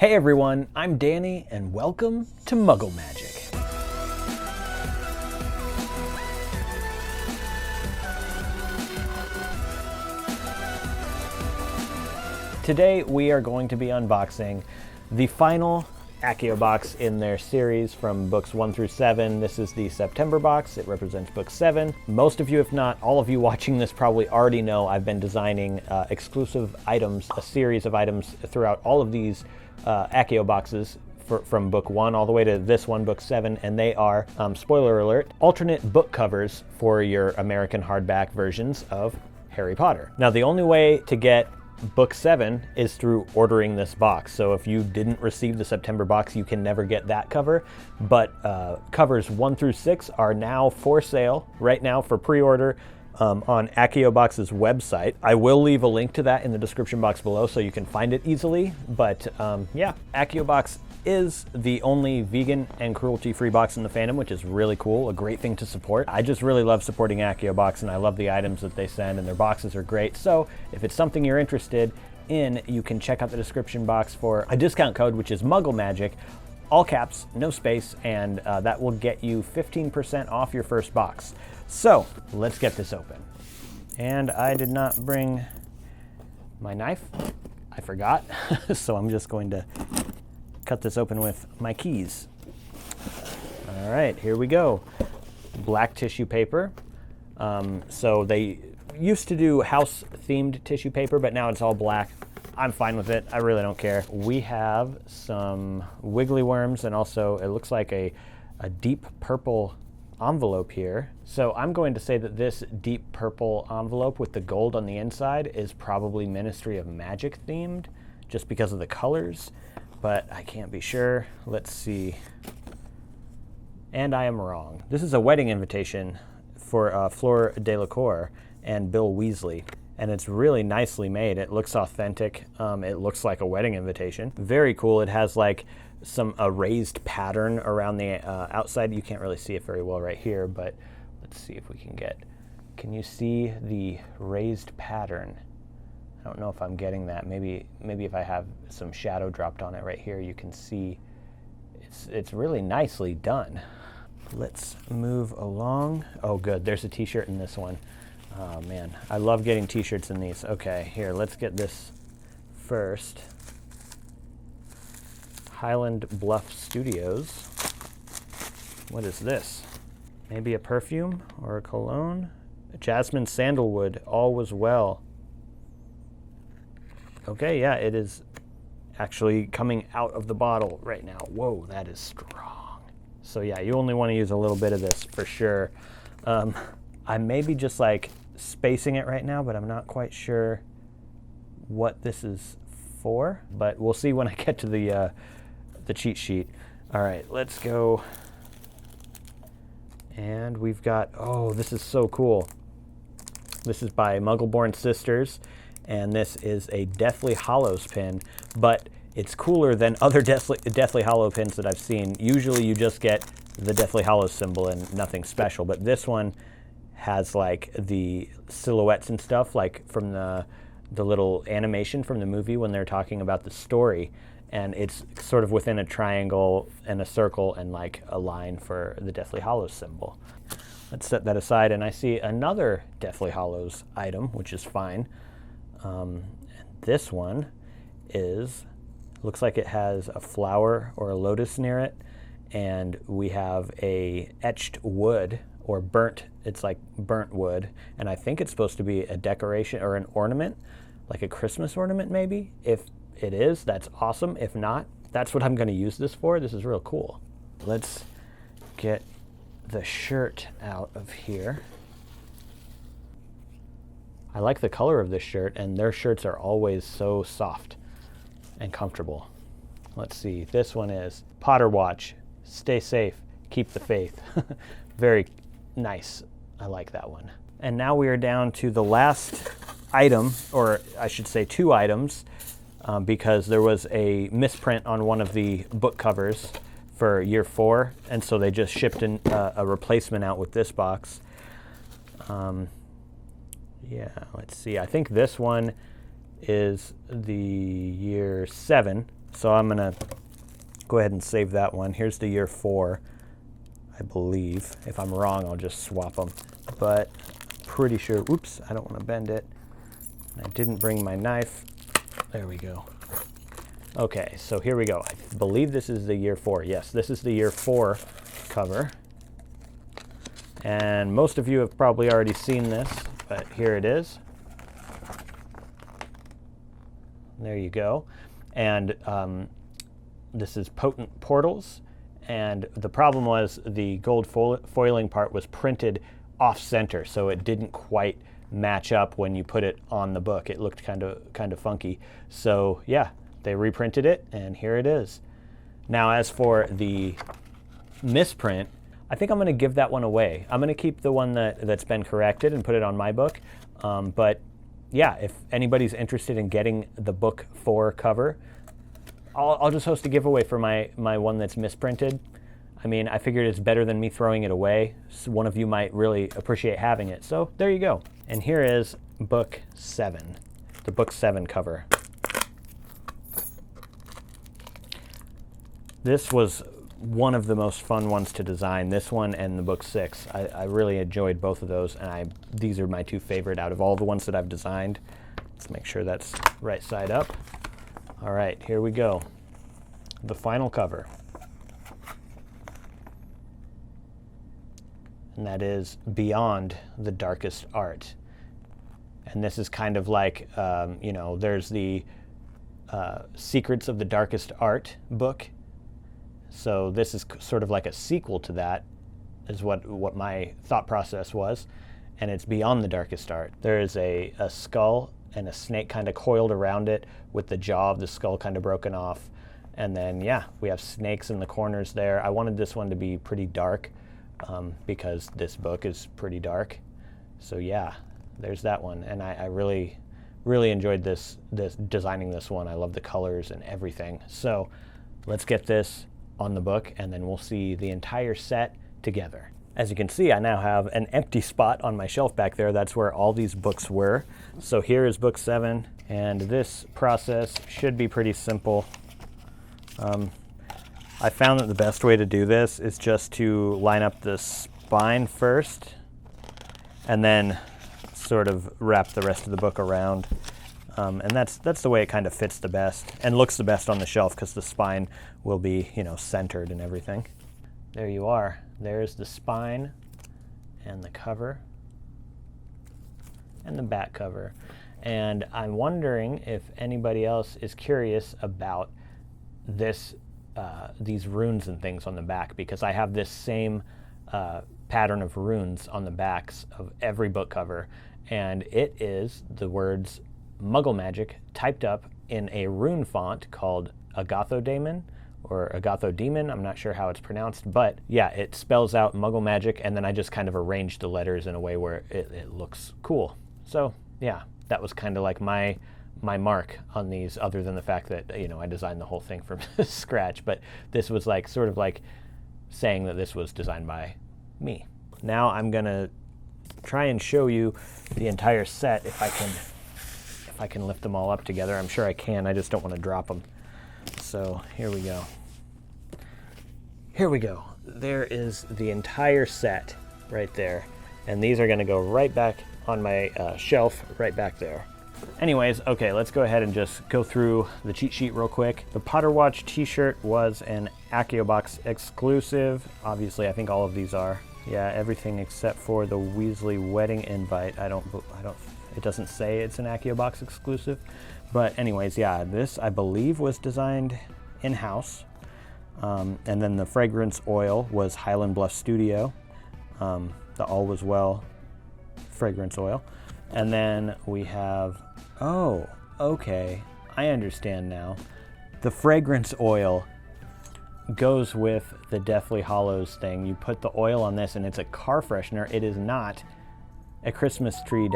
Hey everyone, I'm Danny and welcome to Muggle Magic. Today we are going to be unboxing the final Accio Box in their series from books 1 through 7. This is the September box. It represents book 7. Most of you, if not all of you watching this, probably already know I've been designing exclusive items, a series of items throughout all of these Accio boxes from book 1 all the way to this one, book 7, and they are, spoiler alert, alternate book covers for your American hardback versions of Harry Potter. Now, the only way to get book 7 is through ordering this box. So if you didn't receive the September box, you can never get that cover. But covers 1 through 6 are now for sale right now for pre-order on Accio Box's website. I will leave a link to that in the description box below so you can find it easily. But yeah, Accio Box is the only vegan and cruelty-free box in the fandom, which is really cool, a great thing to support. I just really love supporting Accio Box, and I love the items that they send, and their boxes are great. So if it's something you're interested in, you can check out the description box for a discount code, which is Muggle Magic, all caps, no space, and that will get you 15% off your first box. So let's get this open. And I did not bring my knife. I forgot, so I'm just going to cut this open with my keys. All right, here we go. Black tissue paper. So they used to do house-themed tissue paper, but now it's all black. I'm fine with it. I really don't care. We have some wiggly worms, and also it looks like a deep purple envelope here. So I'm going to say that this deep purple envelope with the gold on the inside is probably Ministry of Magic themed, just because of the colors, but I can't be sure. Let's see. And I am wrong. This is a wedding invitation for Fleur Delacour and Bill Weasley, and it's really nicely made. It looks authentic. It looks like a wedding invitation. Very cool. It has like a raised pattern around the outside. You can't really see it very well right here, but let's see if we can you see the raised pattern? I don't know if I'm getting that. Maybe if I have some shadow dropped on it right here, you can see it's really nicely done. Let's move along. Oh, good. There's a t-shirt in this one. Oh, man. I love getting t-shirts in these. Okay, here, let's get this first. Highland Bluff Studios. What is this? Maybe a perfume or a cologne? Jasmine Sandalwood, All Was Well. Okay, yeah, it is actually coming out of the bottle right now. Whoa, that is strong. So yeah, you only want to use a little bit of this for sure. I may be just like spacing it right now, but I'm not quite sure what this is for, but we'll see when I get to the cheat sheet. All right, let's go. And we've got, oh, this is so cool. This is by Muggle-born Sisters, and this is a Deathly Hallows pin, but it's cooler than other Deathly Hallow pins that I've seen. Usually you just get the Deathly Hallows symbol and nothing special, but this one has like the silhouettes and stuff, like from the little animation from the movie when they're talking about the story, and it's sort of within a triangle and a circle and like a line for the Deathly Hallows symbol. Let's set that aside, and I see another Deathly Hallows item, which is fine. And this one looks like it has a flower or a lotus near it, and we have a etched wood or burnt, it's like burnt wood, and I think it's supposed to be a decoration or an ornament, like a Christmas ornament maybe. If it is, that's awesome. If not, that's what I'm going to use this for. This is real cool. Let's get the shirt out of here. I like the color of this shirt, and their shirts are always so soft and comfortable. Let's see, this one is Potter Watch, stay safe, keep the faith. Very nice. I like that one. And now we are down to the last item, or I should say 2 items, because there was a misprint on one of the book covers for year 4, and so they just shipped a replacement out with this box. Yeah, let's see. I think this one is the year 7 So I'm gonna go ahead and save that one. Here's the year 4, I believe. If I'm wrong, I'll just swap them. But pretty sure, oops, I don't want to bend it. I didn't bring my knife. There we go. Okay, so here we go. I believe this is the year 4. Yes, this is the year 4 cover. And most of you have probably already seen this, but here it is. There you go. And this is Potent Portals. And the problem was the gold foiling part was printed off-center, so it didn't quite match up when you put it on the book. It looked kind of funky. So yeah, they reprinted it, and here it is. Now, as for the misprint, I think I'm going to give that one away. I'm going to keep the one that's been corrected and put it on my book. But yeah, if anybody's interested in getting the book 4 cover, I'll just host a giveaway for my one that's misprinted. I mean, I figured it's better than me throwing it away. So one of you might really appreciate having it. So there you go. And here is book 7, the book 7 cover. This was one of the most fun ones to design, this one and the book 6. I really enjoyed both of those, and these are my 2 favorite out of all the ones that I've designed. Let's make sure that's right side up. All right, here we go. The final cover. And that is Beyond the Darkest Art. And this is kind of like, you know, there's the Secrets of the Darkest Art book. So this is sort of like a sequel to that, is what my thought process was. And it's Beyond the Darkest Art. There is a skull and a snake kind of coiled around it with the jaw of the skull kind of broken off. And then, yeah, we have snakes in the corners there. I wanted this one to be pretty dark because this book is pretty dark. So yeah, there's that one. And I really, really enjoyed this designing this one. I love the colors and everything. So let's get this on the book, and then we'll see the entire set together. As you can see, I now have an empty spot on my shelf back there. That's where all these books were. So here is book 7, and this process should be pretty simple. I found that the best way to do this is just to line up the spine first, and then sort of wrap the rest of the book around. And that's the way it kind of fits the best and looks the best on the shelf, because the spine will be, you know, centered and everything. There you are. There's the spine and the cover and the back cover. And I'm wondering if anybody else is curious about this, these runes and things on the back, because I have this same pattern of runes on the backs of every book cover, and it is the words Muggle Magic typed up in a rune font called Agathodemon, or Agathodemon, I'm not sure how it's pronounced, but yeah, it spells out Muggle Magic, and then I just kind of arranged the letters in a way where it looks cool. So yeah, that was kind of like my mark on these, other than the fact that, you know, I designed the whole thing from scratch, but this was like sort of like saying that this was designed by me. Now I'm gonna try and show you the entire set if I can lift them all up together. I'm sure I can, I just don't want to drop them. So here we go. Here we go. There is the entire set right there. And these are going to go right back on my shelf right back there. Anyways, okay, let's go ahead and just go through the cheat sheet real quick. The Potter Watch t-shirt was an Accio Box exclusive. Obviously, I think all of these are. Yeah, everything except for the Weasley wedding invite. It doesn't say it's an Accio Box exclusive. But anyways, yeah, this I believe was designed in-house. And then the fragrance oil was Highland Bluff Studio, the All Was Well fragrance oil. And then we have, oh, okay, I understand now. The fragrance oil goes with the Deathly Hallows thing. You put the oil on this and it's a car freshener. It is not a Christmas tree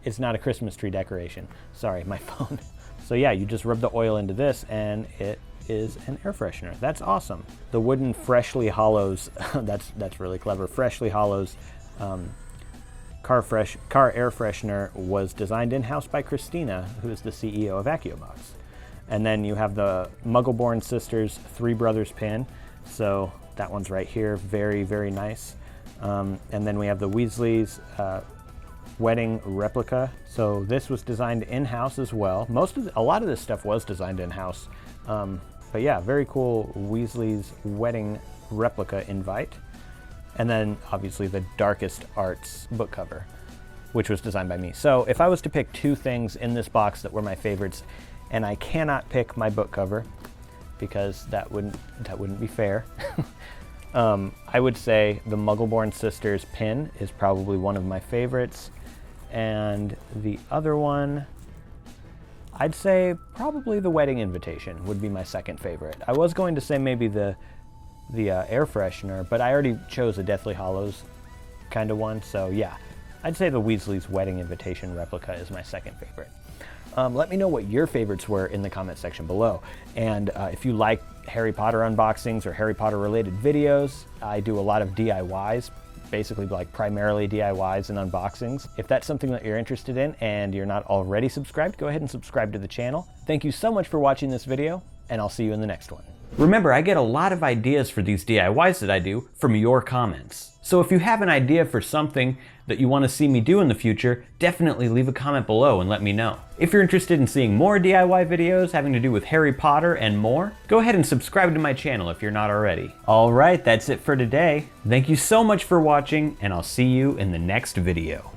It's not a Christmas tree decoration. Sorry, my phone. So yeah, you just rub the oil into this and it is an air freshener. That's awesome. The wooden Freshly Hallows, that's really clever. Freshly Hallows car air freshener was designed in-house by Christina, who is the CEO of Accio Box. And then you have the Muggle Sisters Three Brothers pin. So that one's right here, very, very nice. And then we have the Weasley's wedding replica. So this was designed in-house as well. A lot of this stuff was designed in-house. But yeah, very cool Weasley's wedding replica invite. And then obviously the Darkest Arts book cover, which was designed by me. So if I was to pick two things in this box that were my favorites, and I cannot pick my book cover because that wouldn't be fair. I would say the Muggle Sisters pin is probably one of my favorites. And the other one, I'd say probably the wedding invitation would be my second favorite. I was going to say maybe the air freshener, but I already chose a Deathly Hallows kind of one. So yeah, I'd say the Weasley's wedding invitation replica is my second favorite. Let me know what your favorites were in the comment section below. And if you like Harry Potter unboxings or Harry Potter related videos, I do a lot of DIYs, basically like primarily DIYs and unboxings. If that's something that you're interested in and you're not already subscribed, go ahead and subscribe to the channel. Thank you so much for watching this video, and I'll see you in the next one. Remember, I get a lot of ideas for these DIYs that I do from your comments. So if you have an idea for something that you want to see me do in the future, definitely leave a comment below and let me know. If you're interested in seeing more DIY videos having to do with Harry Potter and more, go ahead and subscribe to my channel if you're not already. All right, that's it for today. Thank you so much for watching, and I'll see you in the next video.